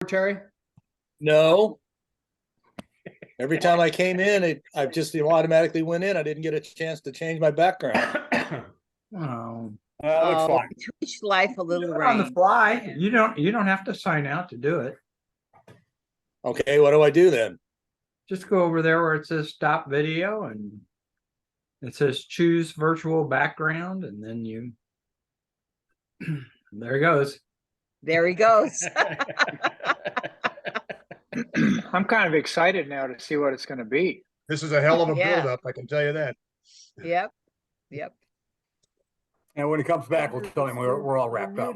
Terry? No. Every time I came in, I just automatically went in. I didn't get a chance to change my background. Oh, Looks fine. Twitch life a little on the rain. fly. You don't have to sign out to do it. Okay, what do I do then? Just go over there where it says stop video and it says choose virtual background, and then you there it goes. There he goes. I'm kind of excited now to see what it's going to be. This is a hell of a Yeah. build-up, I can tell you that. Yep. And when he comes back, we'll tell him we're all wrapped up.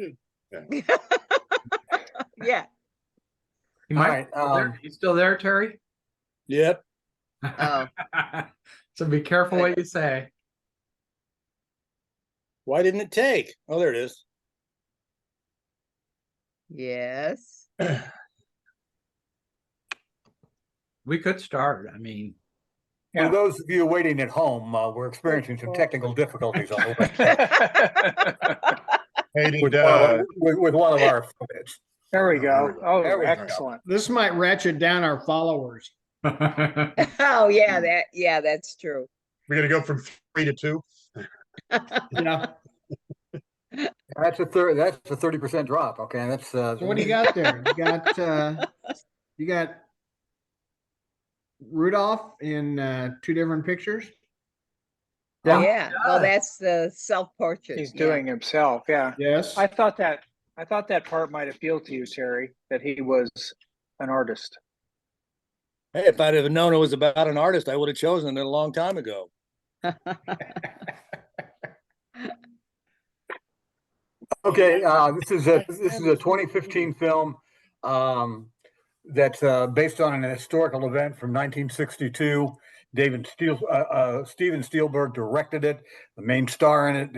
Yeah. He All might right, he's still there, Terry. Yep. Oh. So be careful what you say. Why didn't it take? Oh, there it is. Yes. We could start. I mean, For those of you waiting at home, we're experiencing some technical difficulties on the website Hey, did, with one of our footage. There we go. Oh, There we go. excellent. this might ratchet down our followers. Oh yeah, that's true. we're gonna go from 3 to 2? Yeah. That's a 30% drop. Okay, that's So what do you got there? You got Rudolph in two different pictures. Yeah. Well, that's the self-portrait. He's doing himself. Yeah. Yes. I thought that part might appeal to you, Terry, that he was an artist. Hey, if I'd have known it was about an artist, I would have chosen it a long time ago. okay. This is a 2015 film that's based on an historical event from 1962. Steven Spielberg directed it. The main star in it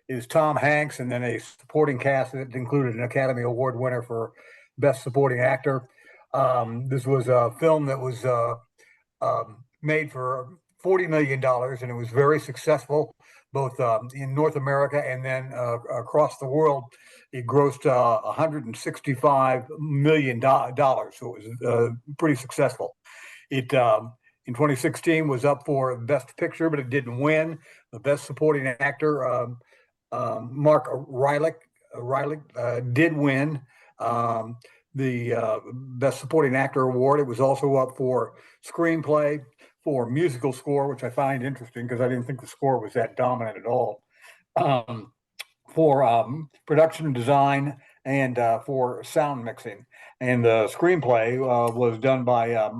is Tom Hanks, and then a supporting cast that included an Academy Award winner for Best Supporting Actor. This was a film that was made for $40 million, and it was very successful, both in North America and then across the world. It grossed $165 million, so it was pretty successful. It in 2016 was up for Best Picture, but it didn't win. The Best Supporting Actor, Mark Rylick, did win the Best Supporting Actor award. It was also up for Screenplay, for Musical Score, which I find interesting because I didn't think the score was that dominant at all, for Production Design, and for Sound Mixing. And the screenplay was done by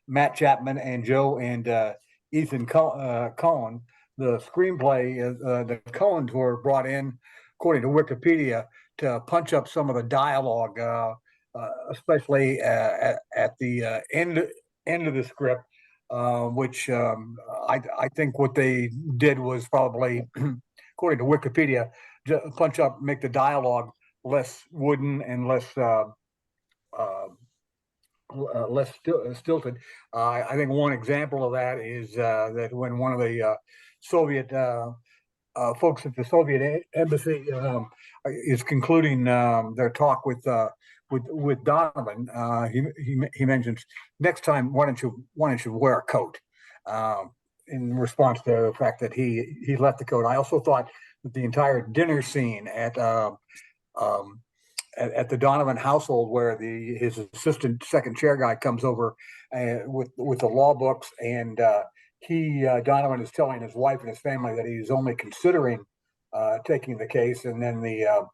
Matt Chapman and Joe and Ethan Cohen. The screenplay, the Cohens were brought in, according to Wikipedia, to punch up some of the dialogue, especially at the end of the script, which I think what they did was probably, according to Wikipedia, make the dialogue less wooden and less stilted. I think one example of that is that when one of the Soviet folks at the Soviet embassy is concluding their talk with Donovan, he mentions, next time why don't you wear a coat, in response to the fact that he left the coat. I also thought that the entire dinner scene at the Donovan household, where his assistant second chair guy comes over with the law books, and Donovan is telling his wife and his family that he's only considering taking the case, and then the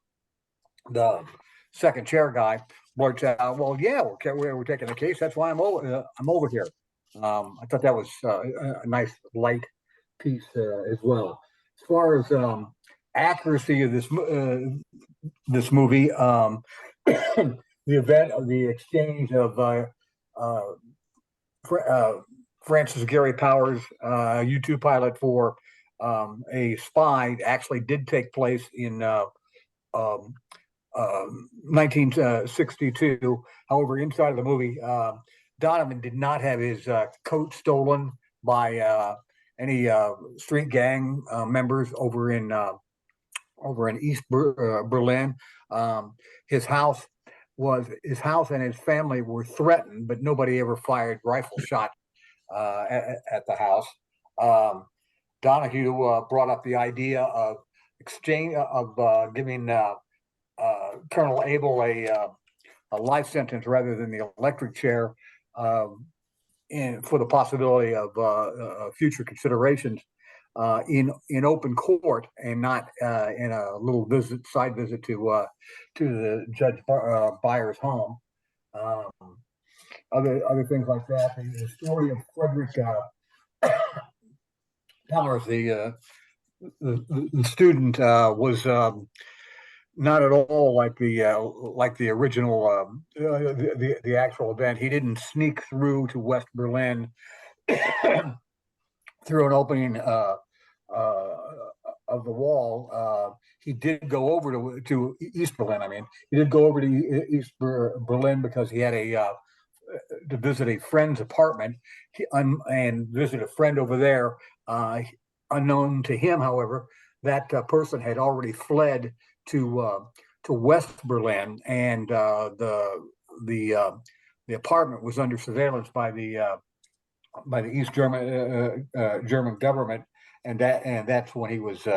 second chair guy blurts out, "Well, yeah, we're taking the case. That's why I'm over here." I thought that was a nice light piece as well. As far as accuracy of this movie, the event of the exchange of Francis Gary Powers, U-2 pilot, for a spy actually did take place in 1962. However, inside of the movie, Donovan did not have his coat stolen by any street gang members over in East Berlin. His house was his house and his family were threatened, but nobody ever fired rifle shot at the house. Donahue brought up the idea of giving Colonel Abel a life sentence rather than the electric chair, for the possibility of future considerations in open court, and not in a little side visit to the Judge Byers' home. Other things like that. The story of Frederick Powers, the student, was not at all like the original the actual event. He didn't sneak through to West Berlin through an opening of the wall. He did go over to East Berlin. I mean, he did go over to East Berlin because he had to visit a friend's apartment and visit a friend over there. Unknown to him, however, that person had already fled to West Berlin, and the apartment was under surveillance by the East German government, and that's when he was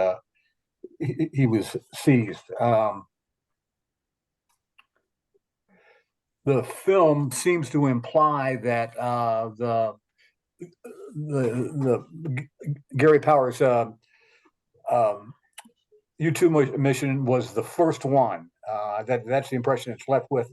seized. The film seems to imply that the Gary Powers U2 mission was the first one. That's the impression it's left with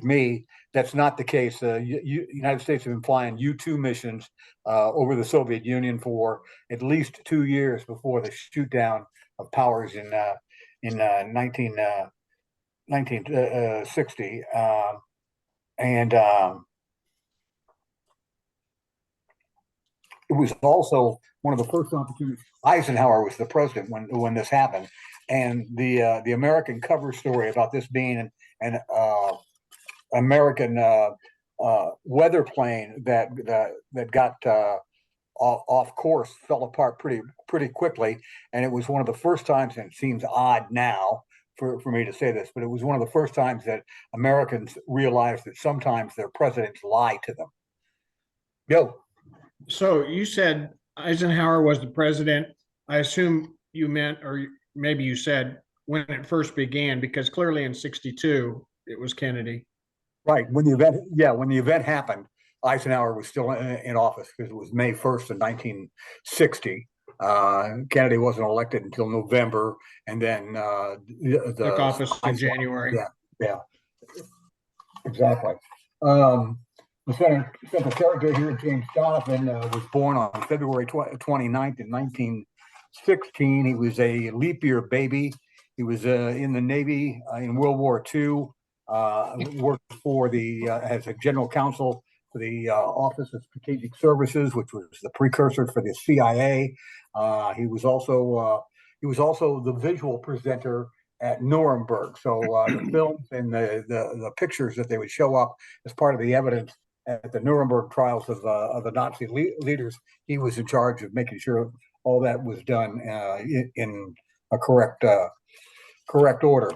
me. That's not the case. United States have been flying U2 missions over the Soviet Union for at least 2 years before the shoot down of Powers in 1960, and it was also one of the first opportunities. Eisenhower was the president when this happened, and the American cover story about this being an American weather plane that got off course fell apart pretty quickly, and it was one of the first times, and it seems odd now for me to say this, but it was one of the first times that Americans realized that sometimes their presidents lie to them. Yo. So you said Eisenhower was the president. I assume you meant, or maybe you said, when it first began, because clearly in '62 it was Kennedy. Right. When the event happened, Eisenhower was still in office because it was May 1st of 1960. Kennedy wasn't elected until November, and then Took office in January. Yeah, exactly. The Secretary here, James Donovan, was born on February 29th in 1916. He was a leap year baby. He was in the Navy in World War II. Worked for as a general counsel for the Office of Strategic Services, which was the precursor for the CIA. He was also the visual presenter at Nuremberg. So the films and the pictures that they would show up as part of the evidence at the Nuremberg trials of the Nazi leaders, he was in charge of making sure all that was done in a correct order.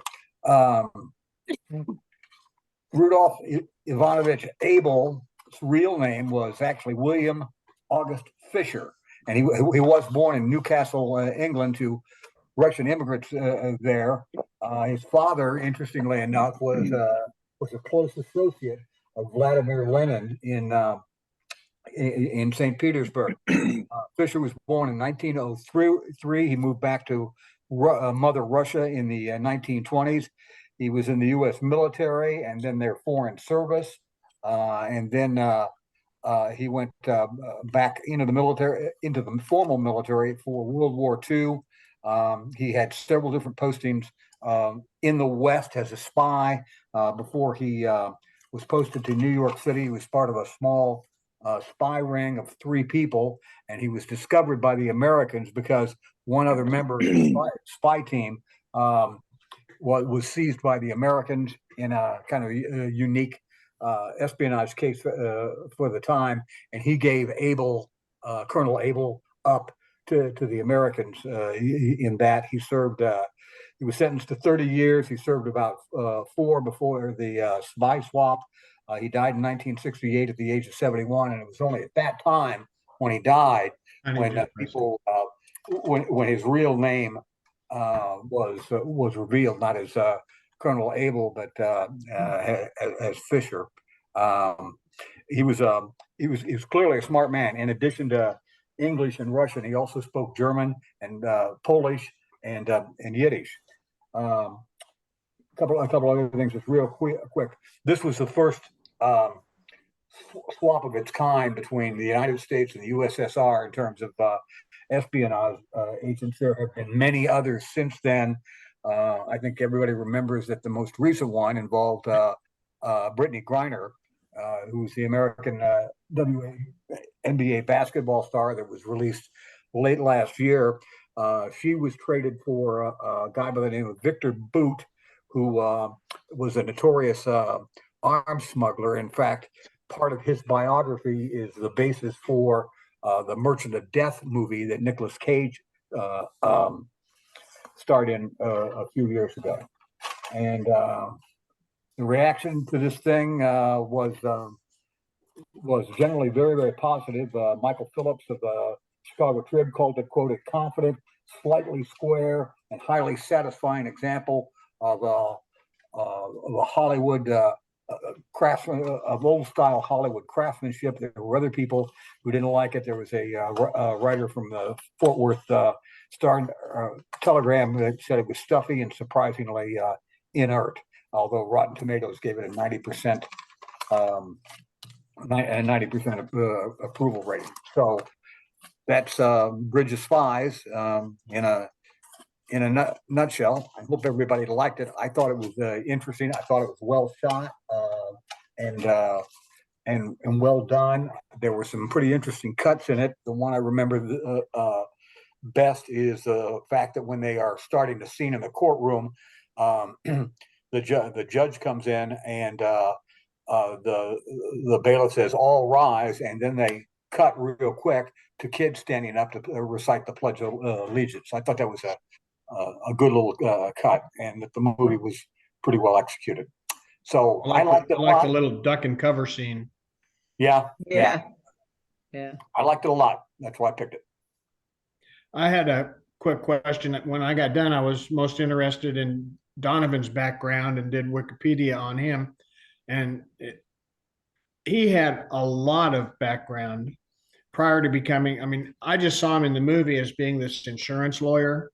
Rudolph Ivanovich Abel's real name was actually William August Fisher, and he was born in Newcastle, England, to Russian immigrants there. His father, interestingly enough, was a close associate of Vladimir Lenin in St. Petersburg. Fisher was born in 1903. He moved back to Mother Russia in the 1920s. He was in the U.S. military and then their foreign service, and then he went back into the military, into the formal military for World War II. He had several different postings in the West as a spy before he was posted to New York City. He was part of a small spy ring of 3 people, and he was discovered by the Americans because one other member of the spy team was seized by the Americans in a kind of unique espionage case for the time, and he gave Colonel Abel up to the Americans in that he served He was sentenced to 30 years. He served about 4 before the spy swap. He died in 1968 at the age of 71, and it was only at that time when he died when when his real name was revealed, not as Colonel Abel, but as Fisher. He was clearly a smart man. In addition to English and Russian, he also spoke German and Polish and Yiddish. A couple other things, just real quick. This was the first swap of its kind between the United States and the USSR in terms of espionage agents. There have been many others since then. I think everybody remembers that the most recent one involved Brittany Griner, who's the American NBA basketball star that was released late last year. She was traded for a guy by the name of Victor Boot, who was a notorious arms smuggler. In fact, part of his biography is the basis for the Merchant of Death movie that Nicolas Cage starred in a few years ago. And the reaction to this thing was generally very, very positive. Michael Phillips of the Chicago Trib called it, quote, a confident, slightly square, and highly satisfying example of a Hollywood craftsman, of old style Hollywood craftsmanship. There were other people who didn't like it. There was a writer from the Fort Worth Star Telegram that said it was stuffy and surprisingly inert, although Rotten Tomatoes gave it a 90% approval rating. So that's Bridge of Spies in a nutshell. I hope everybody liked it. I thought it was interesting. I thought it was well shot and well done. There were some pretty interesting cuts in it. The one I remember best is the fact that when they are starting the scene in the courtroom, the judge comes in and the bailiff says, "All rise," and then they cut real quick to kids standing up to recite the Pledge of Allegiance. I thought that was a good little cut, and that the movie was pretty well executed. So I liked it a lot. The little duck and cover scene. Yeah. Yeah. I liked it a lot. That's why I picked it. I had a quick question. When I got done, I was most interested in Donovan's background and did Wikipedia on him. And he had a lot of background prior to becoming, I mean, I just saw him in the movie as being this insurance lawyer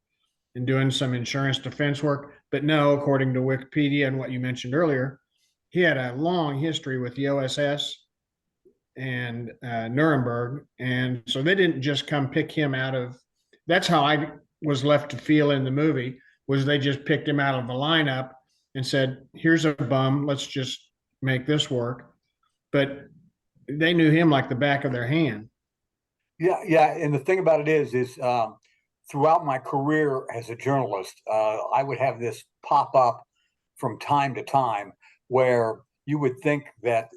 and doing some insurance defense work. But no, according to Wikipedia and what you mentioned earlier, he had a long history with the OSS and Nuremberg. And so they didn't just come pick him out of, that's how I was left to feel in the movie, was they just picked him out of the lineup and said, here's a bum, let's just make this work. But they knew him like the back of their hand. Yeah. And the thing about it is throughout my career as a journalist, I would have this pop up from time to time where you would think that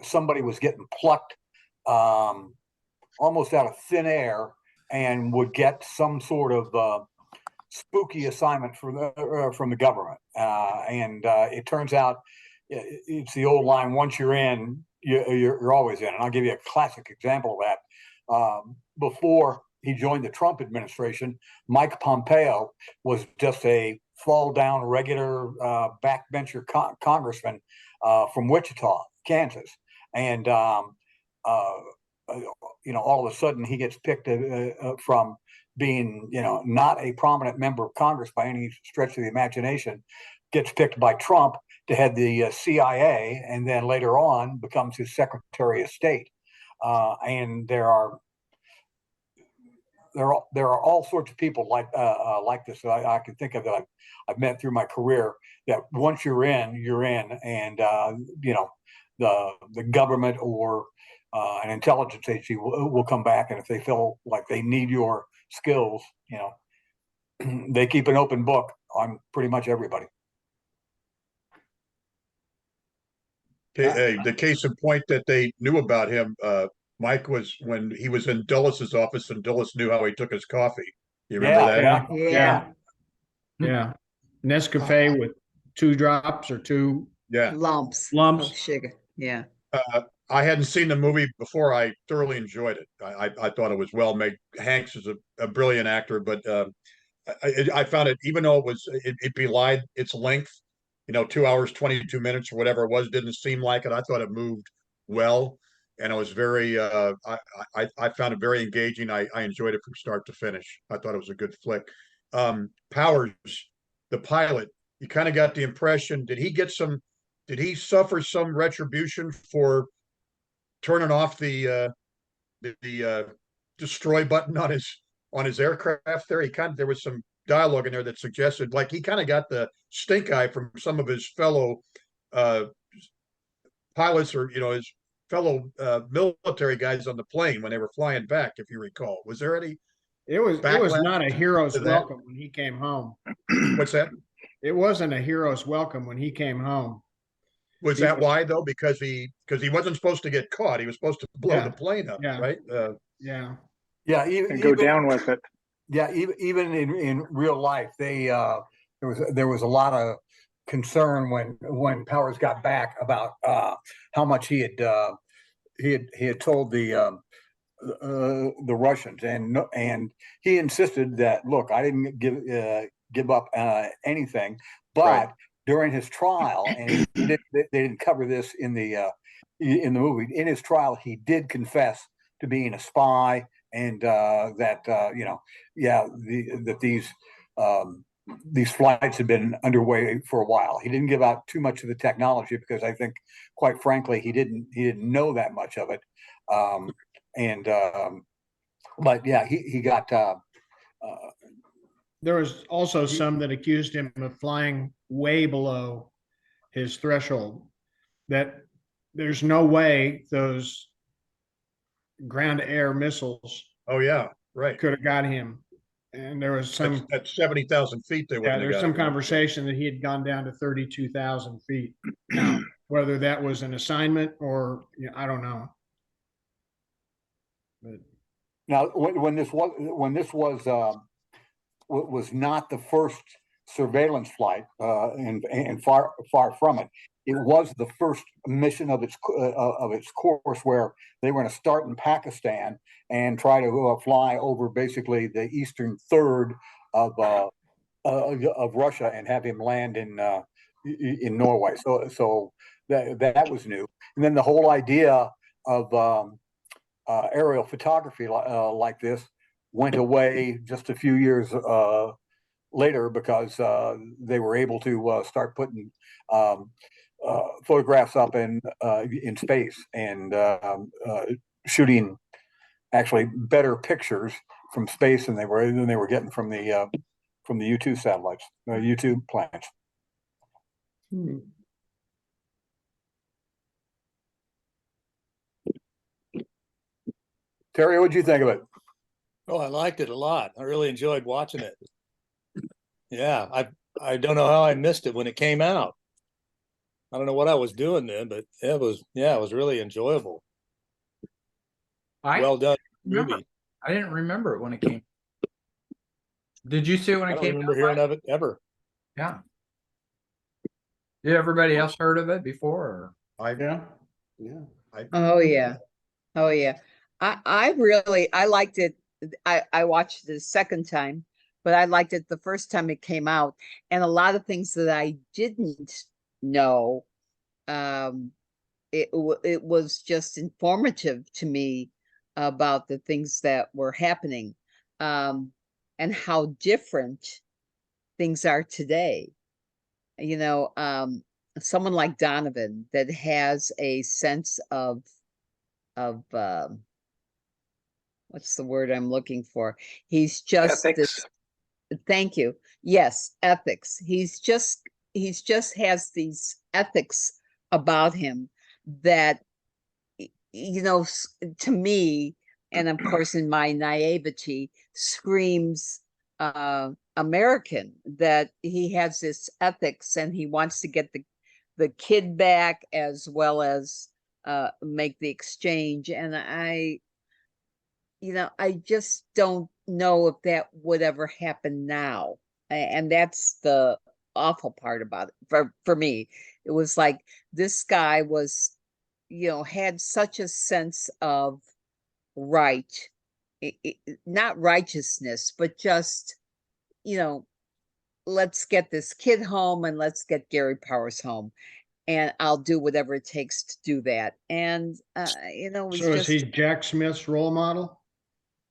somebody was getting plucked almost out of thin air and would get some sort of spooky assignment from the government. And it turns out it's the old line, once you're in, you're always in. And I'll give you a classic example of that. Before he joined the Trump administration, Mike Pompeo was just a fall down regular backbencher congressman from Wichita, Kansas. And, all of a sudden he gets picked from being, not a prominent member of Congress by any stretch of the imagination, gets picked by Trump to head the CIA, and then later on becomes his Secretary of State. And there are all sorts of people like this that I can think of that I've met through my career, that once you're in, and the government or an intelligence agency will come back, and if they feel like they need your skills, they keep an open book on pretty much everybody. The case in point that they knew about him, Mike, was when he was in Dulles' office and Dulles knew how he took his coffee. You remember that? Yeah. Yeah. Nescafe with 2 drops or 2 Yeah. Lumps of lumps. sugar. Yeah. I hadn't seen the movie before. I thoroughly enjoyed it. I thought it was well made. Hanks is a brilliant actor, but I found it, even though it belied its length, 2 hours, 22 minutes or whatever it was, didn't seem like it. I thought it moved well, and it was very, I found it very engaging. I enjoyed it from start to finish. I thought it was a good flick. Powers, the pilot, you kind of got the impression, did he suffer some retribution for turning off the destroy button on his aircraft there? There was some dialogue in there that suggested like he kind of got the stink eye from some of his fellow uh, pilots, or his fellow military guys on the plane when they were flying back. If you recall, was there any It was backlash not a hero's to that? welcome when he came home. What's that? It wasn't a hero's welcome when he came home. Was that why though? Because he wasn't supposed to get caught. He was supposed to blow Yeah. the plane up, Yeah. right? Yeah. Yeah, And go down with it. Yeah, even in real life, there was a lot of concern when Powers got back about how much he had told the Russians, and he insisted that, look, I didn't give up anything, but Right. during his trial, and they didn't cover this in the movie. In his trial, he did confess to being a spy, and that that these flights had been underway for a while. He didn't give out too much of the technology because I think, quite frankly, he didn't know that much of it. But yeah, he got. There was also some that accused him of flying way below his threshold, that there's no way those ground to air missiles Oh yeah, right. could have got him. And there was some, At 70,000 feet, they wouldn't have there's got some him. conversation that he had gone down to 32,000 feet. Now, whether that was an assignment or, I don't know. But Now, when this was not the first surveillance flight, and far from it. It was the first mission of its course, where they were going to start in Pakistan and try to fly over basically the eastern third of Russia and have him land in Norway. So that was new, and then the whole idea of aerial photography like this went away just a few years later, because they were able to start putting photographs up in space, and shooting actually better pictures from space than they were getting from the U2 satellites, U2 planets. Terry, what'd you think of it? Oh, I liked it a lot. I really enjoyed watching it. Yeah, I don't know how I missed it when it came out. I don't know what I was doing then, but it was really enjoyable. Well done movie. I didn't remember it when it came. Did you see it when I it don't came remember out? hearing of it ever. Yeah. Did everybody else heard of it before? yeah. Oh yeah. Oh yeah. I liked it. I watched it the second time, but I liked it the first time it came out. And a lot of things that I didn't know, it was just informative to me about the things that were happening, and how different things are today. Someone like Donovan that has a sense of what's the word I'm looking for? He's just Ethics. thank you. Yes, ethics. He's just has these ethics about him that, to me, and of course in my naivety, screams American, that he has this ethics and he wants to get the kid back as well as make the exchange. And I just don't know if that would ever happen now. And that's the awful part about it for me. It was like this guy was, had such a sense of right, not righteousness, but just, let's get this kid home and let's get Gary Powers home. And I'll do whatever it takes to do that. And, it was So is just, he Jack Smith's role model?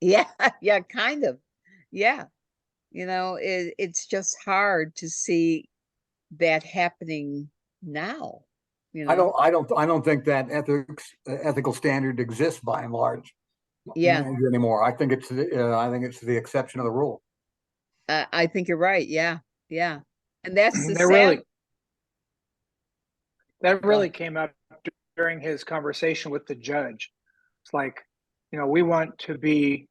yeah, yeah, kind of. Yeah. It's just hard to see that happening now. I don't think that ethical standard exists by and large. Yeah. Anymore. I think it's the exception of the rule. I think you're right. Yeah. Yeah. And that's the That really came up during his conversation with the judge. It's like, we want to be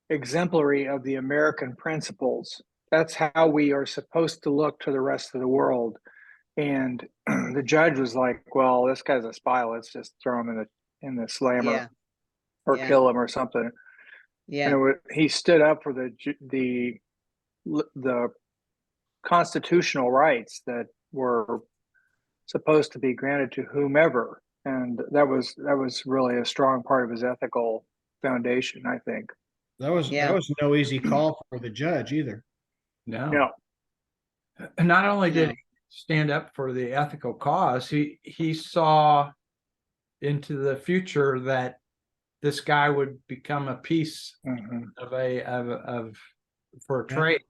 exemplary of the American principles. That's how we are supposed to look to the rest of the world. And the judge was like, well, this guy's a spy. Let's just throw him in the slammer or kill him or something. Yeah. And he stood up for the constitutional rights that were supposed to be granted to whomever. And that was really a strong part of his ethical foundation, I think. That was no easy call for the judge either. No. And not only did he stand up for the ethical cause, he saw into the future that this guy would become a piece for a trade.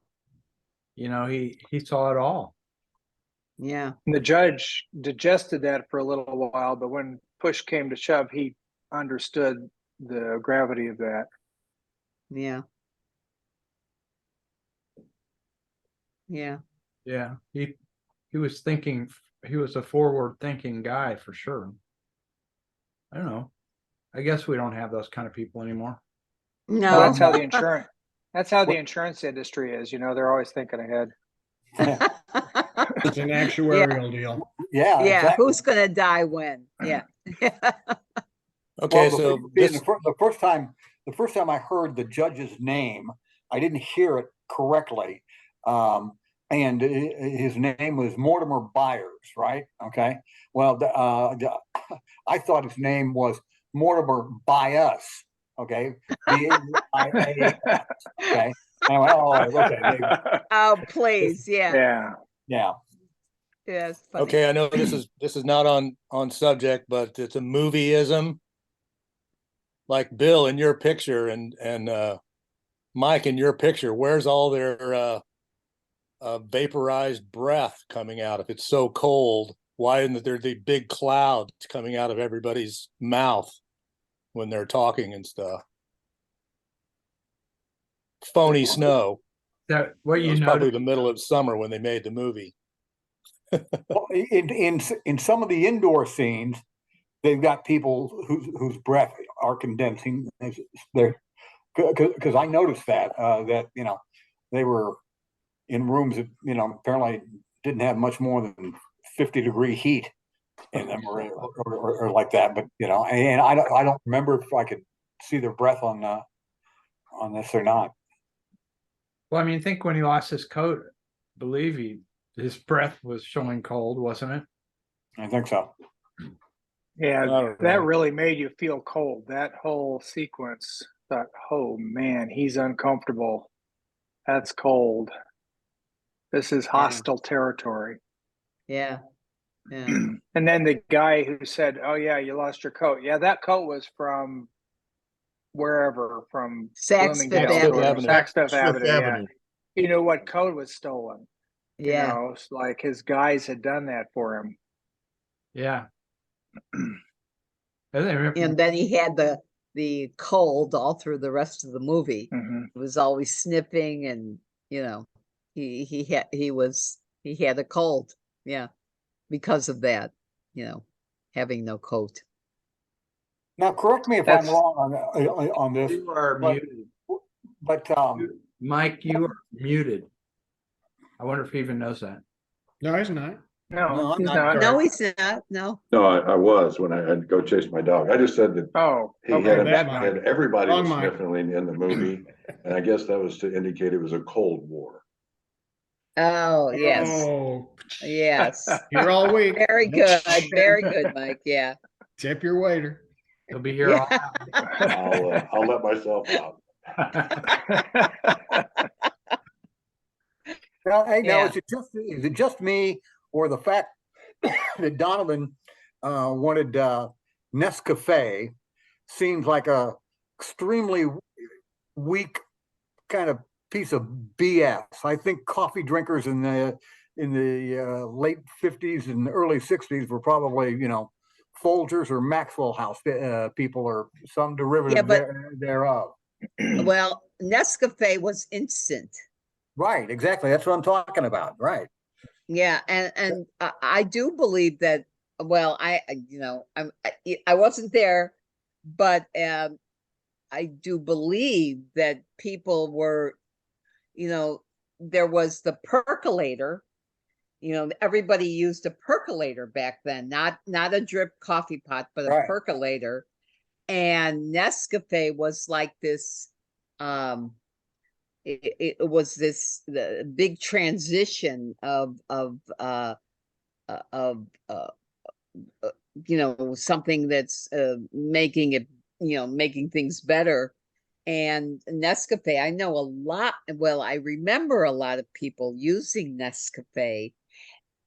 He saw it all. Yeah. And the judge digested that for a little while, but when push came to shove, he understood the gravity of that. Yeah. Yeah. Yeah. He was thinking, he was a forward thinking guy for sure. I don't know. I guess we don't have those kind of people anymore. No. Well, that's how the insurance industry is. They're always thinking ahead. It's an actuarial deal. Yeah. Yeah. Exactly. Who's going to die when? Yeah. Okay, Well, so the first time I heard the judge's name, I didn't hear it correctly. And his name was Mortimer Byers, right? Okay. Well, I thought his name was Mortimer by us. Okay. Okay. And I went, okay. Oh, please. Yeah. Yeah. Yeah. Yeah. It's funny. okay, I know this is not on subject, but it's a movieism. Like Bill in your picture and Mike in your picture, where's all their vaporized breath coming out? If it's so cold, why isn't there the big clouds coming out of everybody's mouth when they're talking and stuff? Phony snow. That what It you was know. probably the middle of summer when they made the movie. Well, in some of the indoor scenes, they've got people whose breath are condensing. Because I noticed that they were in rooms that apparently didn't have much more than 50-degree heat in them or like that. But and I don't remember if I could see their breath on this or not. Well, I mean, think when he lost his coat, believe his breath was showing cold, wasn't it? I think so. Yeah, that really made you feel cold. That whole sequence, thought, oh man, he's uncomfortable. That's cold. This is hostile territory. Yeah. Yeah. And then the guy who said, oh yeah, you lost your coat. Yeah, that coat was from wherever, from Saks Fifth Avenue. Saks Fifth Avenue. Yeah. Avenue. You know what code was stolen? Yeah. It's like his guys had done that for him. Yeah. And And then he had the cold all through the rest of the movie. Mhm. It was always sniffing, and he had a cold. Yeah, because of that, having no coat. Now, correct me if I'm wrong on this. you are muted. But Mike, you are muted. I wonder if he even knows that. No, he's not. No, I'm he's not. not. No, he's not. No. No, I was when I had to go chase my dog. I just said that Oh, he okay, had, that Mike. had everybody Wrong was Mike. sniffling in the movie. And I guess that was to indicate it was a Cold War. Oh, yes, Oh, yes. here all week. Very good, very good, Mike. Yeah, Tip your waiter. He'll be here all yeah. I'll let myself out. Now, hey, now Yeah. is it just me or the fact that Donovan wanted Nescafe seems like a extremely weak kind of piece of BS. I think coffee drinkers in the late 50s and early 60s were probably, Folgers or Maxwell House people or some derivative but- thereof. Well, Nescafe was instant. Right, exactly. That's what I'm talking about. Right. Yeah, and I do believe that. Well, I wasn't there, but I do believe that people were, there was the percolator. Everybody used a percolator back then, not a drip coffee pot, but a Right. percolator. And Nescafe was like this. It was the big transition of something that's making things better. And Nescafe, I know a lot. Well, I remember a lot of people using Nescafe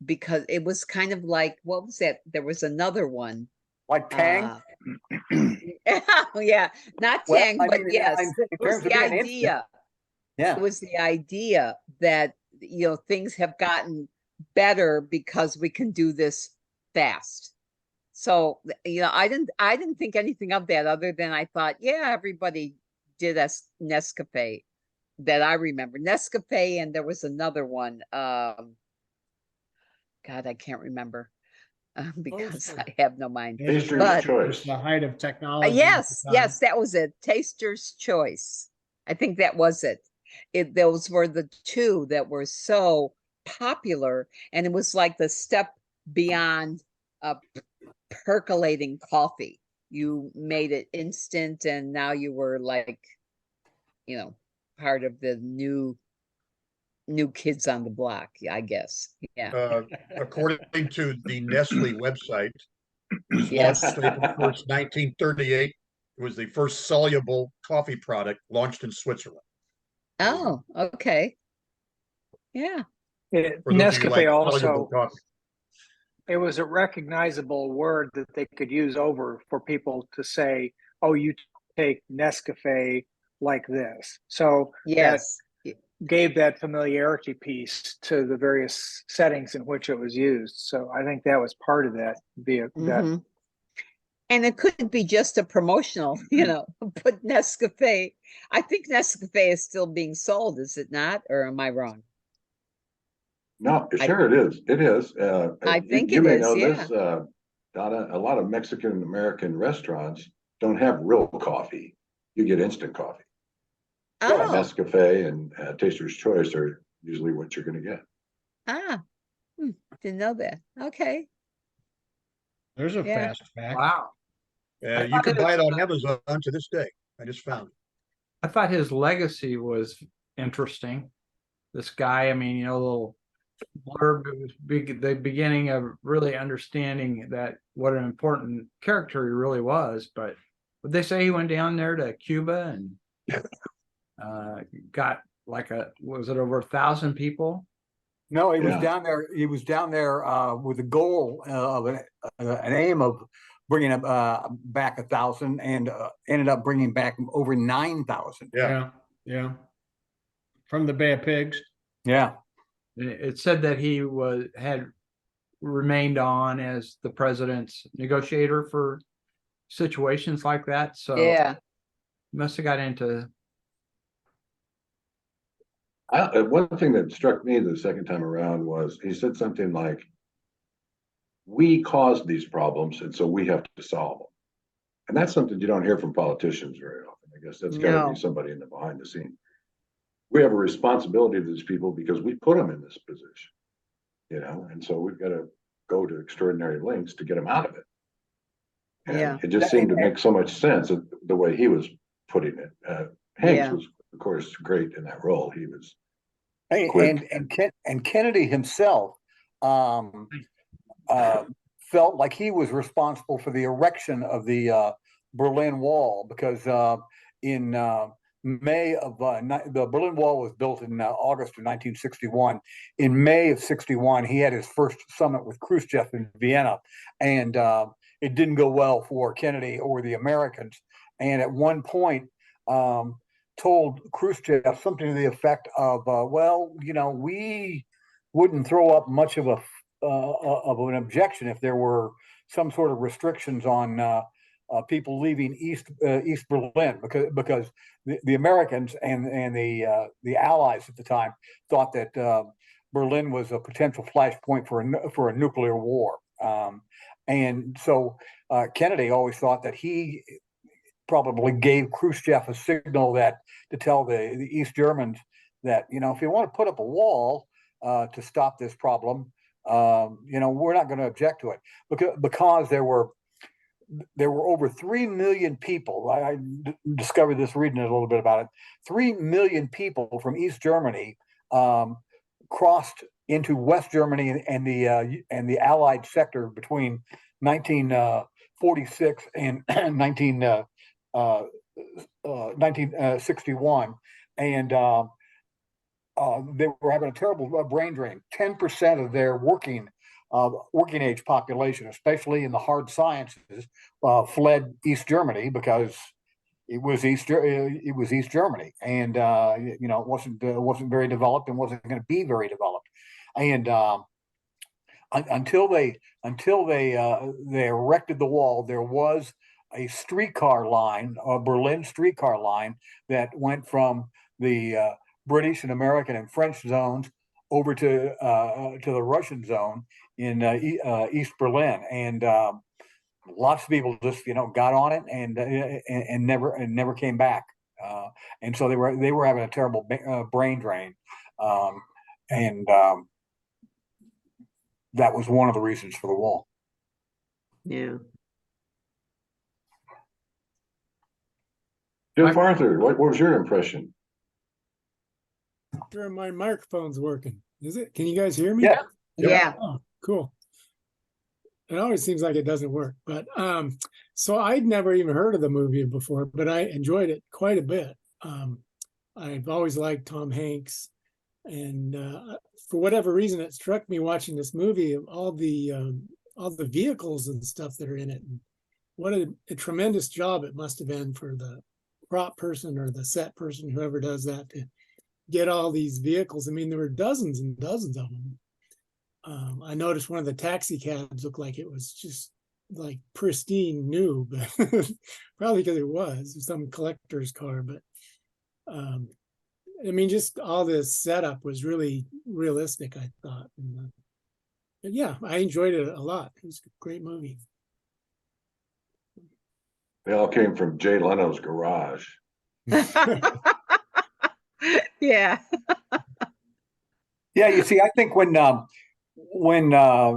because it was kind of like, what was that? There was another one. Like Tang. Yeah, not Well, Tang, I but mean, yes, in it was terms of the being instant. idea. Yeah. It was the idea that things have gotten better because we can do this fast. So I didn't think anything of that other than I thought, yeah, everybody did Nescafe that I remember. Nescafe, and there was another one. God, I can't remember because I have no mind. Taster's But It was choice. the height of technology. at the yes, time. yes, that was it. Taster's Choice. I think that was it. Those were the two that were so popular, and it was like the step beyond percolating coffee. You made it instant, and now you were like, part of the new kids on the block, I guess. Yeah. According to the Nestle website, it was Yes. launched April 1st, 1938. It was the first soluble coffee product launched in Switzerland. Oh, okay. Yeah. For those of you who like Nescafe soluble also, coffee. it was a recognizable word that they could use over for people to say, oh, you take Nescafe like this. So Yes. that gave that familiarity piece to the various settings in which it was used. So I think that was part of that. Mhm. And it could be just a promotional, put Nescafe. I think Nescafe is still being sold, is it not? Or am I wrong? No, sure it is. It is. I think you it may is, know yeah. this, Donna, a lot of Mexican American restaurants don't have real coffee. You get instant coffee. So Oh, Nescafe and Taster's Choice are usually what you're going to get. didn't know that. Okay. There's a Yeah. fast fact. wow. You can buy it on Amazon to this day. I just found it. I thought his legacy was interesting. This guy, I mean, little blurb, it was the beginning of really understanding that what an important character he really was. But would they say he went down there to Cuba and got like was it over 1,000 people? No, he was Yeah. down there. He was down there with the goal of an aim of bringing back 1,000, and ended up bringing back over 9,000. Yeah. Yeah. From the Bay of Pigs. Yeah. It said that he had remained on as the president's negotiator for situations like that. So Yeah. must have got into. One thing that struck me the second time around was he said something like, we caused these problems, and so we have to solve them. And that's something you don't hear from politicians very often. I guess that's got to No. be somebody in the behind the scene. We have a responsibility to these people because we put them in this position, and so we've got to go to extraordinary lengths to get them out of it. And Yeah. it just seemed to make so much sense the way he was putting it. Hanks Yeah. was, of course, great in that role. He was Quick. And Kennedy himself um, felt like he was responsible for the erection of the Berlin Wall, because in May of the Berlin Wall was built in August of 1961. In May of 61, he had his first summit with Khrushchev in Vienna, and it didn't go well for Kennedy or the Americans. And at one point, told Khrushchev something to the effect of, "Well, we wouldn't throw up much of an objection if there were some sort of restrictions on people leaving East Berlin, because the Americans and the Allies at the time thought that Berlin was a potential flashpoint for a nuclear war." And so Kennedy always thought that he probably gave Khrushchev a signal to tell the East Germans that, if you want to put up a wall to stop this problem, we're not going to object to it, because there were over 3 million people. I discovered this reading a little bit about it. 3 million people from East Germany crossed into West Germany and the Allied sector between 1946 and 1961, and they were having a terrible brain drain. 10% of their working age population, especially in the hard sciences, fled East Germany, because it was East Germany, and it wasn't very developed and wasn't going to be very developed, and until they erected the wall, there was a streetcar line, a Berlin streetcar line, that went from the British and American and French zones over to the Russian zone in East Berlin, and lots of people just got on it and never came back, and so they were having a terrible brain drain, and that was one of the reasons for the wall. Yeah. Jeff Arthur, what was your impression? Sure, my microphone's working. Is it? Can you guys hear me? Yeah. Yeah. Oh, cool. It always seems like it doesn't work, but so I'd never even heard of the movie before, but I enjoyed it quite a bit. I've always liked Tom Hanks, and for whatever reason, it struck me watching this movie of all the vehicles and stuff that are in it. And what a tremendous job it must have been for the prop person or the set person, whoever does that, to get all these vehicles. I mean, there were dozens and dozens of them. I noticed one of the taxi cabs looked like it was just like pristine new, but probably because it was some collector's car. But I mean, just all this setup was really realistic, I thought. And yeah, I enjoyed it a lot. It was a great movie. They all came from Jay Leno's garage. Yeah. Yeah, you see, I think when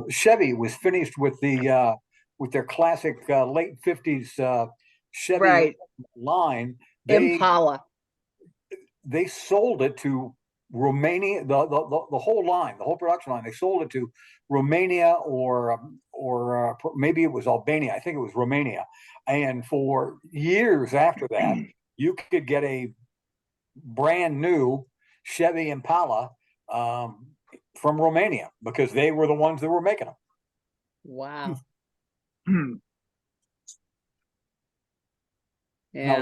Chevy was finished with their classic late 50s Chevy Right. line, Impala. they sold it to Romania, the whole line, the whole production line. They sold it to Romania or maybe it was Albania. I think it was Romania. And for years after that, you could get a brand new Chevy Impala from Romania, because they were the ones that were making them. Wow. Now, Yeah. it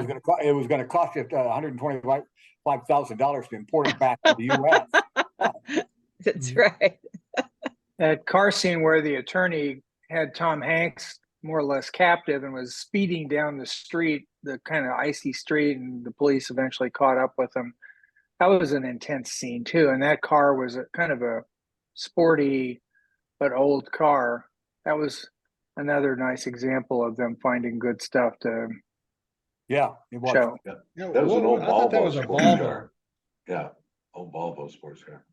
was going to cost you $125,000 to import it back to the U.S. That's right. That car scene where the attorney had Tom Hanks more or less captive and was speeding down the street, the kind of icy street, and the police eventually caught up with him. That was an intense scene too. And that car was a kind of a sporty but old car. That was another nice example of them finding good stuff to Yeah, it was. show. Yeah. Yeah, That was an old I thought that Volvo was a sports Volvo. car. Yeah, old Volvo sports car.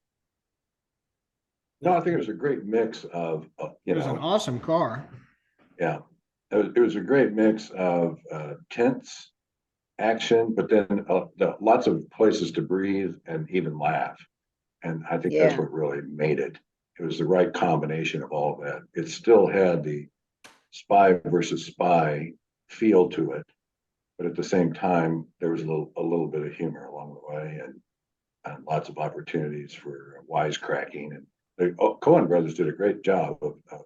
No, I think it was a great mix of, It was an awesome car. yeah, it was a great mix of tense action, but then lots of places to breathe and even laugh. And I think that's Yeah. what really made it. It was the right combination of all of that. It still had the spy versus spy feel to it, but at the same time, there was a little bit of humor along the way, and lots of opportunities for wisecracking. And the Coen brothers did a great job of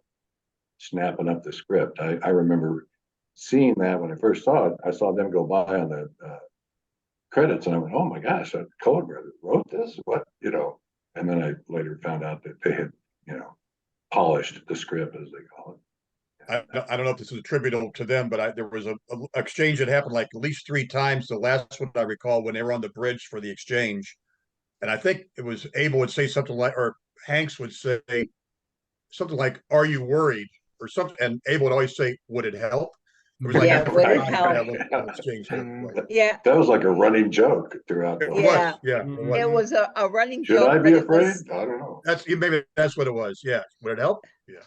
snapping up the script. I remember seeing that when I first saw it. I saw them go by on the credits, and I went, "Oh my gosh, the Coen brothers wrote this? What?" And then I later found out that they had, polished the script, as they call it. I don't know if this is attributable to them, but there was a exchange that happened like at least 3 times. The last one I recall when they were on the bridge for the exchange, and I think it was Abel would say something like, or Hanks would say something like, "Are you worried?" or something, and Abel would always say, "Would it help?" It was like Yeah, every would it time help? they have an exchange. Yeah. That was like a running joke throughout the It whole. Yeah. was, yeah. Mhm. It It was. was a running Should joke. I be but it afraid? was- I don't know. Maybe that's what it was. Yeah. Would it help? Yeah.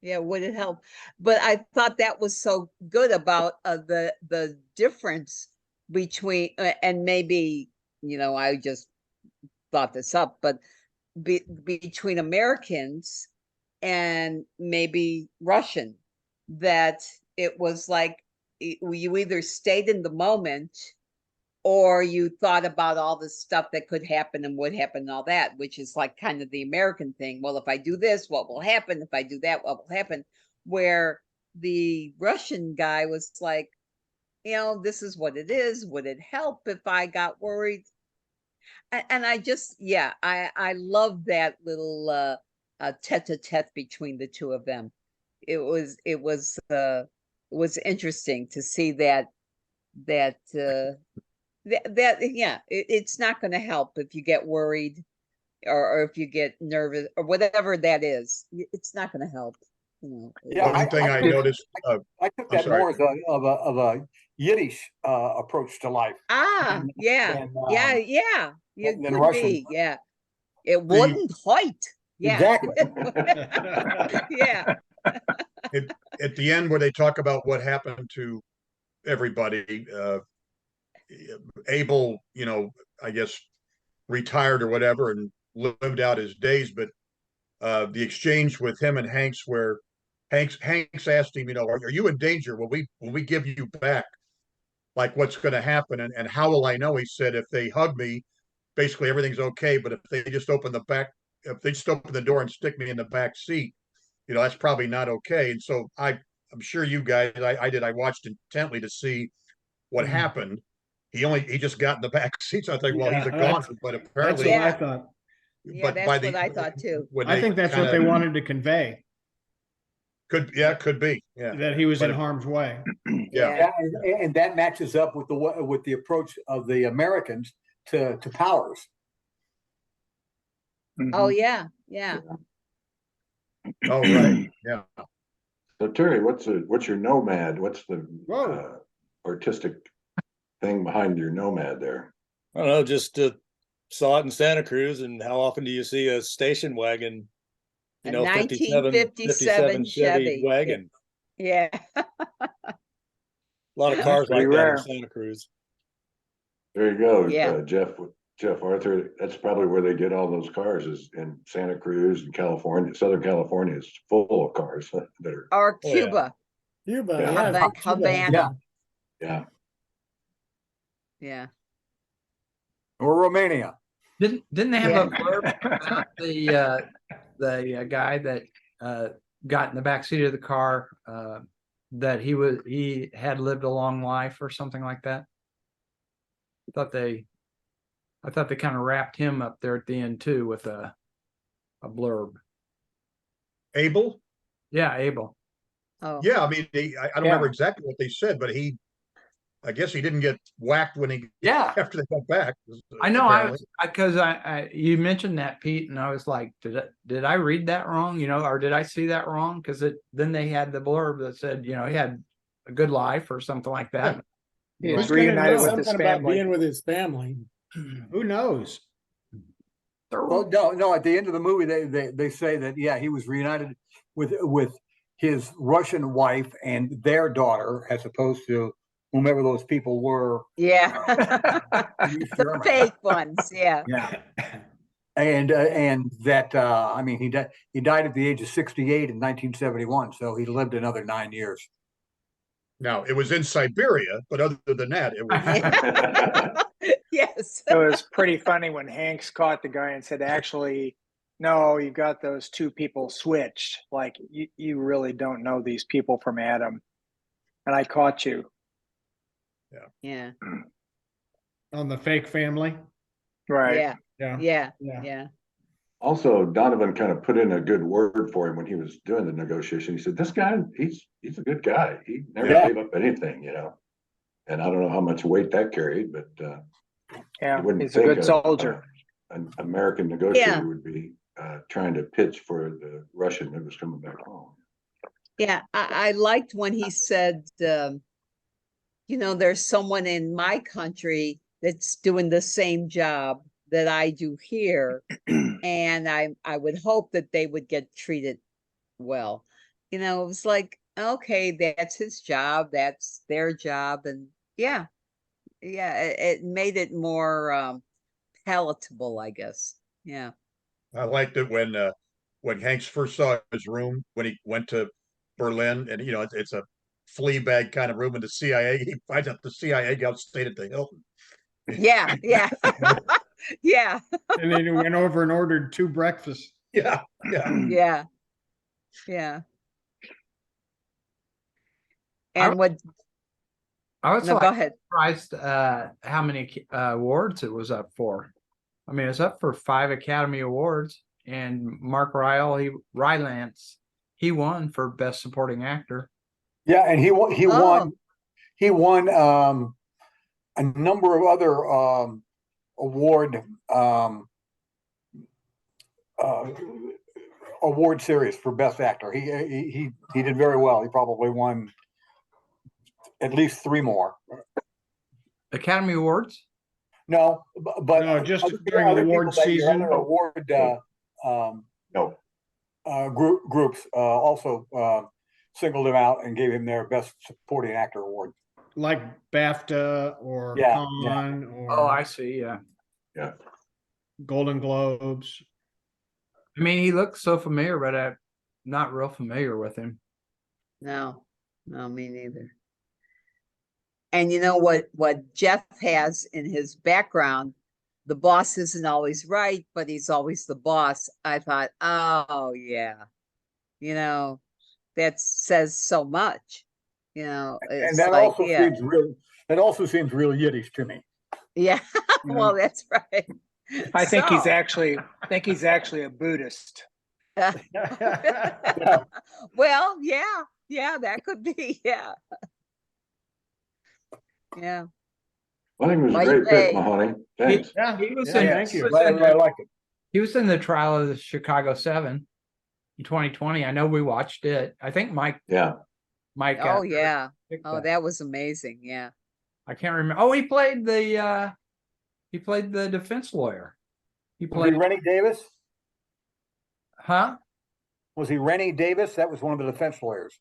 Yeah, would it help? But I thought that was so good about the difference between and maybe I just thought this up, but between Americans and maybe Russian, that it was like you either stayed in the moment or you thought about all the stuff that could happen and would happen and all that, which is like kind of the American thing. Well, if I do this, what will happen? If I do that, what will happen? Where the Russian guy was like, this is what it is. Would it help if I got worried? And I just, I love that little tete-a-tete between the two of them. It was interesting to see that it's not going to help if you get worried or if you get nervous or whatever that is. It's not going to help. Yeah, One thing I noticed. I took I'm that sorry. more as of a Yiddish approach to life. than- Yeah. than, You than could Russian. be. Yeah. It wouldn't fight. Yeah. Exactly. Yeah. At the end where they talk about what happened to everybody, Abel, I guess retired or whatever and lived out his days, but the exchange with him and Hanks where Hanks asked him, are you in danger? Will we give you back? Like what's going to happen and how will I know? He said, if they hug me, basically everything's okay. But if they just open the door and stick me in the back seat, that's probably not okay. And so I'm sure you guys, I watched intently to see what happened. He just got in the back seat. So I think, well, he's a goner, but That's apparently, what I thought. Yeah, that's what I thought too. I think that's what they wanted to convey, could be. Yeah. that he was But in harm's way. Yeah. Yeah, and that matches up with the approach of the Americans to powers. Oh yeah. Yeah. Oh, right. Yeah. So Terry, what's your nomad? What's the Whoa. artistic thing behind your nomad there? I don't know, just saw it in Santa Cruz. And how often do you see a station wagon? A 57 1957 Chevy wagon. Yeah. A lot of cars pretty like that rare. in Santa Cruz. There you go, Yeah. Jeff Arthur. That's probably where they get all those cars, is in Santa Cruz and California. Southern California is full of cars that are. Or Oh, yeah. Cuba. Cuba, Yeah. yeah. Havana. Yeah. Yeah. Or Romania. Didn't they have Yeah. a blurb about the guy that got in the back seat of the car that he had lived a long life or something like that? I thought they kind of wrapped him up there at the end too with a blurb. Abel? Yeah, Abel. Oh. Yeah, I mean, I don't remember exactly what they said, but I guess he didn't get whacked when Yeah, after they got back. I know. Apparently. Because you mentioned that, Pete, and I was like, did I read that wrong? Or did I see that wrong? Because then they had the blurb that said, he had a good life or something like that. He Who's was gonna reunited know? with his Something about family. being with his family. Who knows? Well, no. At the end of the movie, they say that he was reunited with his Russian wife and their daughter, as opposed to whomever those people were. Yeah. East The Germany. fake ones. Yeah. Yeah. And that I mean, he died at the age of 68 in 1971, so he lived another 9 years. Now, it was in Siberia, but other than that, it was. Yes. It was pretty funny when Hanks caught the guy and said, actually, no, you got those two people switched. Like, you really don't know these people from Adam. And I caught you. Yeah. On the fake family. Right. Yeah. Yeah. Yeah. Yeah. Yeah. Also, Donovan kind of put in a good word for him when he was doing the negotiation. He said, "This guy, he's a good guy. He never gave up anything, you know." And I don't know how much weight that carried, but Yeah, you wouldn't he's a think good soldier. an American negotiator Yeah. would be trying to pitch for the Russian that was coming back home. Yeah. I liked when he said, you know, there's someone in my country that's doing the same job that I do here. And I would hope that they would get treated well. You know, it was like, okay, that's his job, that's their job. And yeah, it made it more palatable, I guess. Yeah. I liked it when Hanks first saw his room when he went to Berlin, and it's a flea bag kind of room in the CIA. He finds out the CIA guy stayed at the Hilton. Yeah, yeah. Yeah, And then he went over and ordered 2 breakfasts. Yeah, yeah, yeah. I- And what, I was no, like go ahead. surprised how many awards it was up for. I mean, it's up for 5 Academy Awards, and Mark Rylance, he won for Best Supporting Actor. Yeah, and he won. Oh. He won a number of other award series for best actor. He did very well. He probably won at least 3 more. Academy Awards? No, but No, just other during people award that year, season. other award No, groups also singled him out and gave him their best supporting actor award. Like BAFTA or Yeah, Cannes Oh, or I see. Yeah. yeah. Golden Globes. I mean, he looks so familiar, but I'm not real familiar with him. No, me neither. And you know what Jeff has in his background, the boss isn't always right, but he's always the boss. I thought, oh yeah, you know, that says so much. You know, And it's that like, also yeah, seems real. That also seems real Yiddish to me. yeah. You know? Well, that's right. I think he's So- actually a Buddhist. Well, yeah, that could be, yeah. Yeah. I think it was a Light great day. pick, Mahoney. Thanks. Yeah, He was yeah, in. thank he you. was Glad in I the- like it. He was in the trial of the Chicago 7 in 2020. I know we watched it. I think Mike. Yeah. Oh, yeah. picked Oh, that was amazing. Yeah. I can't remember. Oh, he played the defense lawyer. He Was he played, Rennie Davis? huh? Was he Rennie Davis? That was one of the defense lawyers.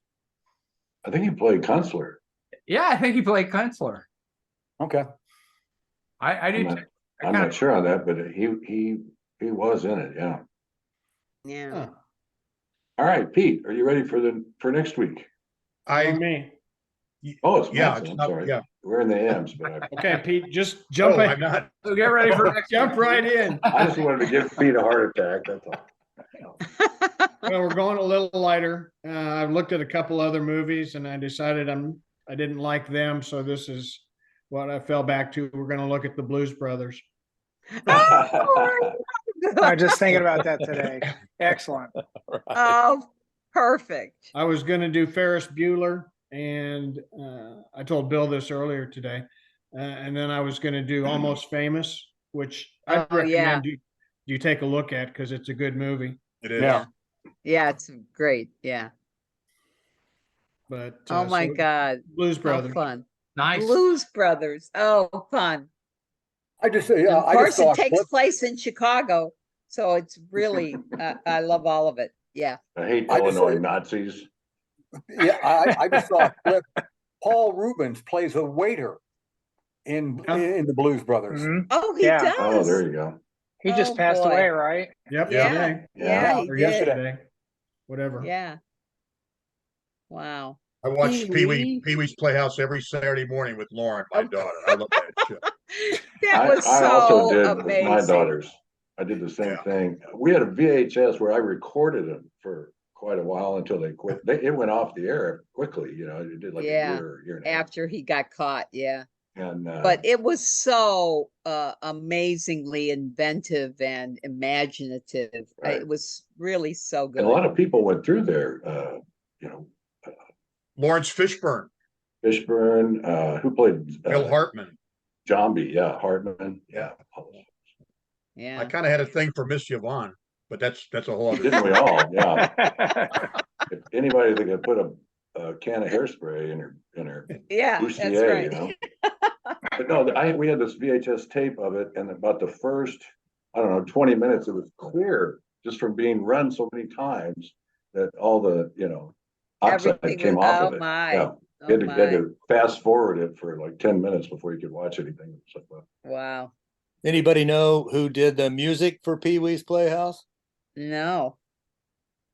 I think he played consular. Yeah, I think he played Kunstler. Okay. I do. I'm not, too. I'm not sure on that, but he was in it. Yeah. Yeah. Huh. All right, Pete, are you ready for next week? For me. Oh, it's Yeah, Matt's, I'm it's sorry. yeah. We're in the M's, but Okay, Pete, just jump Oh, in. I'm not. So get ready for next Jump week. right in. I just wanted to give Pete a heart attack. That's all. Well, we're going a little lighter. I've looked at a couple other movies and I decided I didn't like them. So this is what I fell back to. We're going to look at the Blues Brothers. Oh, I was just thinking about that today. Excellent. oh, perfect. I was going to do Ferris Bueller, and I told Bill this earlier today. And then I was going to do Almost Famous, which I Oh, yeah. recommend you take a look at because it's a good movie. It is. Yeah. Yeah, it's great. Yeah. But Oh my so God. Blues How Brothers. fun. Nice. Blues Brothers. Oh, fun. I just And of I just course, saw it a takes clip. place in Chicago. So it's really, I love all of it. Yeah. I hate I just- Illinois Nazis. Yeah, I just saw a clip. Paul Rubens plays a waiter in the Blues Brothers. Mhm. Oh, he Yeah. does. Oh, there you go. He just Oh, passed boy. away, right? Yep. Yeah, Today. yeah, he Or did. yesterday. Whatever. Yeah. Wow. I watch Pee-wee. Pee-wee's Playhouse every Saturday morning with Lauren, my daughter. I love that show. That was I also so did with my amazing. daughters. I did the same thing. We had a VHS where I recorded them for quite a while until they quit. It went off the air quickly, you know, it did like Yeah, a year and a half. After he got caught, yeah. And But it was so amazingly inventive and imaginative. Right. It was really so and a lot good. of people went through there, you know, Lawrence Fishburne, Fishburne, who played Bill Hartman. Zombie, yeah, Hartman, yeah. I Yeah. kind of had a thing for Miss Yvonne, but that's a whole other. Didn't we all? Yeah. If anybody that could put a can of hairspray in her Yeah, that's bustier, right. you know. But no, we had this VHS tape of it, and about the first, I don't know, 20 minutes, it was clear just from being run so many times that all the, you know, oxide Everything came was, off oh of it. my, Yeah. oh You had my. to fast forward it for like 10 minutes before you could watch anything. Wow. Anybody know who did the music for Pee-wee's Playhouse? No.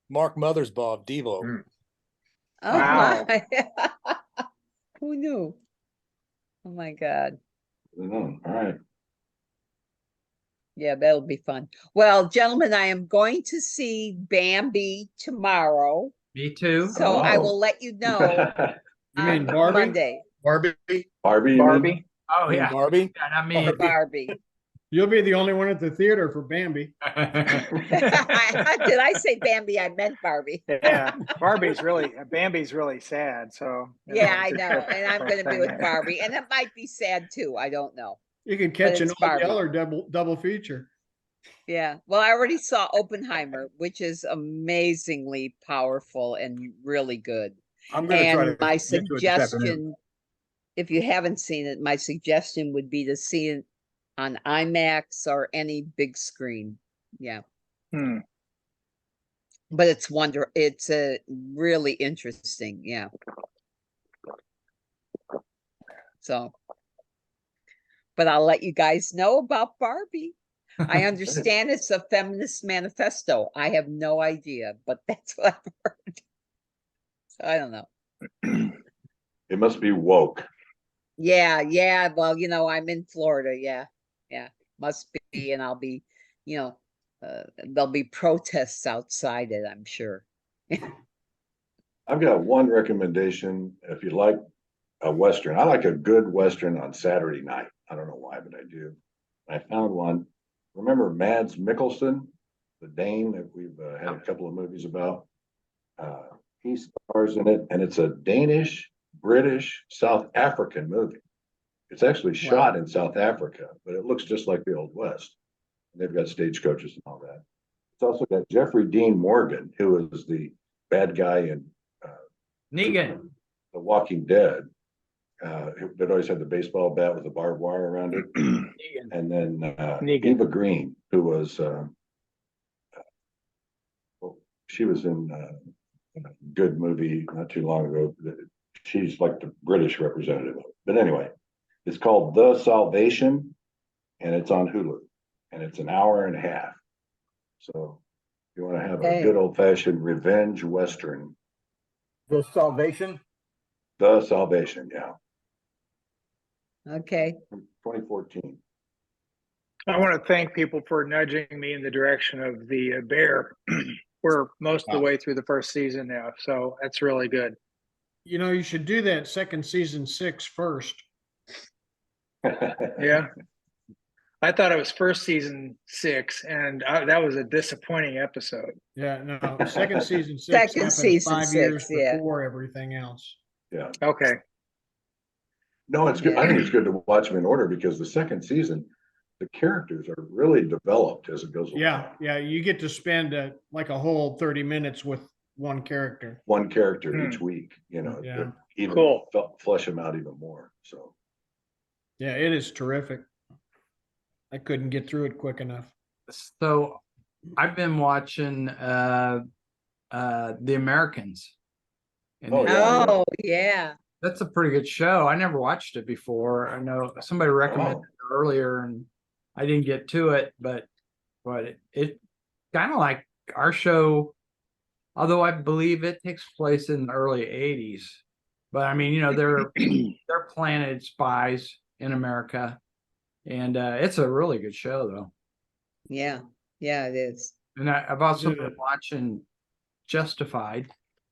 Mark Mothersbaugh, Devo. Hmm. Oh Wow. my. Who knew? Oh my God. All right. Yeah, that'll be fun. Well, gentlemen, I am going to see Bambi tomorrow. Me too. So I Oh. will let you know You mean on Barbie? Monday. Barbie. Barbie. You mean? Barbie. Oh You mean yeah. Barbie? Yeah, not me. Barbie. You'll be the only one at the theater for Bambi. Did I say Bambi? I meant Barbie. Yeah, Bambi's really sad. So Yeah, I know. And I'm going to be with Barbie. And it might be sad too. I don't know. You can catch an it's all Barbie. yeller double feature. Yeah. Well, I already saw Oppenheimer, which is amazingly powerful and really good. I'm going to try to And my get to it this afternoon. suggestion, if you haven't seen it, my suggestion would be to see it on IMAX or any big screen. Yeah. Hmm. But it's a really interesting. Yeah. So, but I'll let you guys know about Barbie. I understand it's a feminist manifesto. I have no idea, but that's what I've heard. So I don't know. It must be woke. Yeah, yeah. Well, you know, I'm in Florida. Yeah, yeah. Must be, and I'll be, you know, there'll be protests outside it, I'm sure. I've got one recommendation. If you like a Western, I like a good Western on Saturday night. I don't know why, but I do. I found one. Remember Mads Mikkelsen, the Dane that we've had a couple of movies about? He stars in it, and it's a Danish, British, South African movie. It's actually shot in South Africa, but it looks just like the Old West. They've got stagecoaches and all that. It's also got Jeffrey Dean Morgan, who is the bad guy in Negan. The Walking Dead. That always had the baseball bat with the barbed wire around it. And then Negan. Eva Green, who was she was in a good movie not too long ago. She's like the British representative. But anyway, it's called The Salvation, and it's on Hulu, and it's an hour and a half. So if you want to have a good old-fashioned revenge Western. The Salvation? The Salvation, yeah. Okay. From 2014. I want to thank people for nudging me in the direction of the Bear. We're most of the way through the first season now, so that's really good. You know, you should do that second season 6 first. Yeah. I thought it was first season 6, and that was a disappointing episode. Yeah, no, second season 6 Second happens season 5 6, years yeah. before everything else. Yeah. Okay. No, it's good. I think it's good to watch them in order because the second season, the characters are really developed as it goes along. Yeah, you get to spend like a whole 30 minutes with one character. One character each week, you know, Yeah. to even Cool. flesh them out even more. So Yeah, it is terrific. I couldn't get through it quick enough. So I've been watching The Americans. And Oh, yeah. Oh, yeah. that's a pretty good show. I never watched it before. I know somebody recommended it earlier and I didn't get to it, but but it kind of like our show, although I believe it takes place in the early 80s. But I mean, they're planted spies in America, and it's a really good show though. Yeah, yeah, it is. And I've also Is it been watching Justified.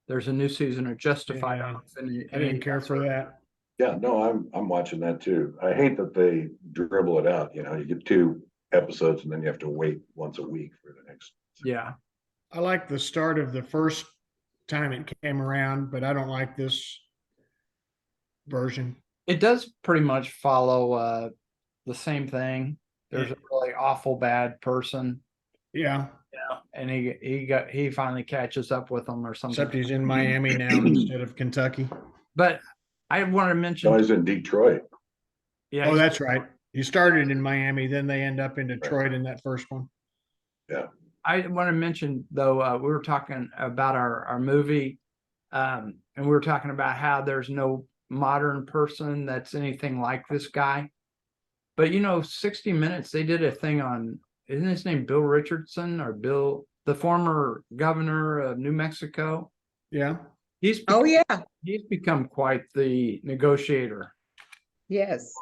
There's a new season of Justified. Yeah, I I didn't care for that. Yeah, no, I'm watching that too. I hate that they dribble it out. You get 2 episodes and then you have to wait once a week for the next. Yeah, I like the start of the first time it came around, but I don't like this version. it does pretty much follow the same thing. There's a really awful bad person, Yeah, and he finally catches up with them or something. except he's in Miami now instead of Kentucky. But I want to mention, No, he's in Detroit. yeah, Oh, he's- that's right. He started in Miami, then they end up in Detroit in that first one. I want to mention though, we were talking about our movie, and we were talking about how there's no modern person that's anything like this guy. But 60 Minutes, they did a thing on, isn't his name Bill Richardson or Bill, the former governor of New Mexico? Yeah. Oh, yeah, He's become quite the negotiator. yes.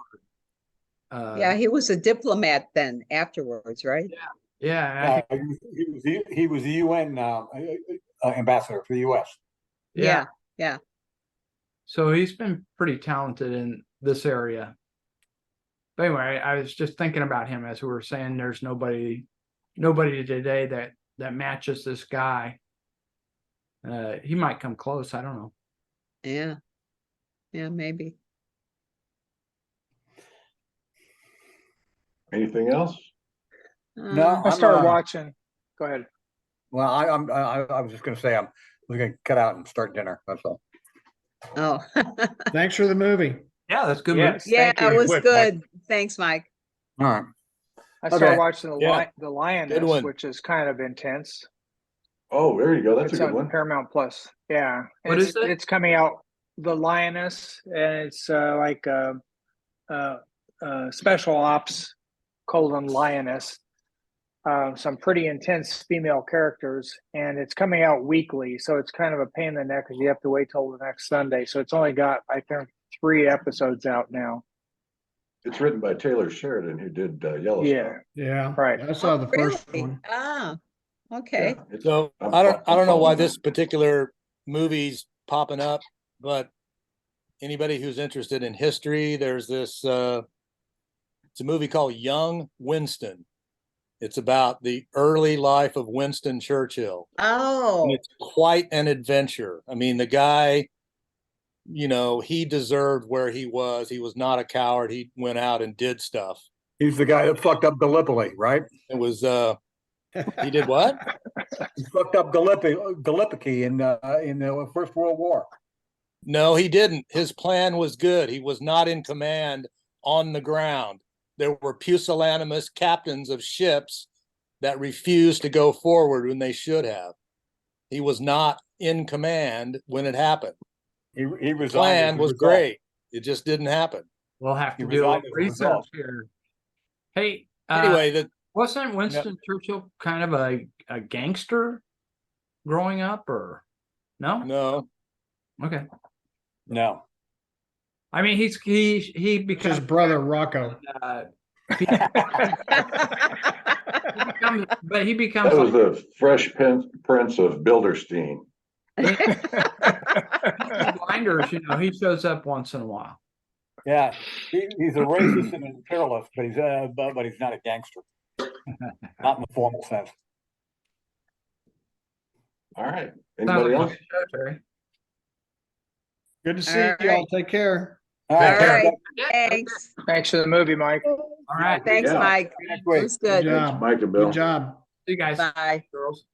Uh, Yeah, he was a diplomat then afterwards, right? yeah, He was the UN ambassador for the U.S. yeah. Yeah. So he's been pretty talented in this area. But anyway, I was just thinking about him as we were saying. There's nobody today that matches this guy. He might come close. I don't know. Yeah. Yeah, maybe. Anything else? No, I I'm, started watching. Go ahead. Well, I was just going to say we're going to cut out and start dinner. That's all. Oh, Thanks for the movie. Yeah, that's good. Yes, yeah, thank you. it was Quick, good. Thanks, Mike. All right. I started Okay. watching Yeah. the Lioness, one. which is kind of intense. Oh, there you go. That's It's a good on one. Paramount Plus. Yeah. What it's, is it? It's coming out. The Lioness, and it's like special ops : Lioness. Some pretty intense female characters, and it's coming out weekly, so it's kind of a pain in the neck because you have to wait till the next Sunday. So it's only got, I think, 3 episodes out now. It's written by Taylor Sheridan, who did Yellowstone. Yeah, Yeah. Right. I saw the first Really? one. Ah, okay. Yeah, it's- So I'm I don't know why following this it. particular movie's popping up, but anybody who's interested in history, there's this it's a movie called Young Winston. It's about the early life of Winston Churchill. Oh, And it's quite an adventure. I mean, the guy, he deserved where he was. He was not a coward. He went out and did stuff. He's the guy that fucked up Gallipoli, right? It was he did what? He fucked up Gallipoli in the First World War. No, he didn't. His plan was good. He was not in command on the ground. There were pusillanimous captains of ships that refused to go forward when they should have. He was not in command when it happened. He resigned. The plan as a was result. great. It just didn't happen. We'll have He to do a resigned little as a research result. here. Hey, Anyway, wasn't Winston Churchill kind of a gangster growing up, or no? no, Okay. No. I mean, he It's his becomes brother Rocco. he becomes, but he becomes That was like the Fresh Prince of Bilderstein. blinders. He shows up once in a while. Yeah. He's a racist and an imperialist, but he's not a gangster. Not in the formal sense. All right. Sounds Anybody like a else? good show, Terry. Good to see All y'all. right. Take care. All all right. right. Thanks. Thanks for the movie, Mike. All right. Thanks, Yeah. Mike. Next It week. was Good good. job. Mike and Bill. Good job. See you guys, Bye. girls.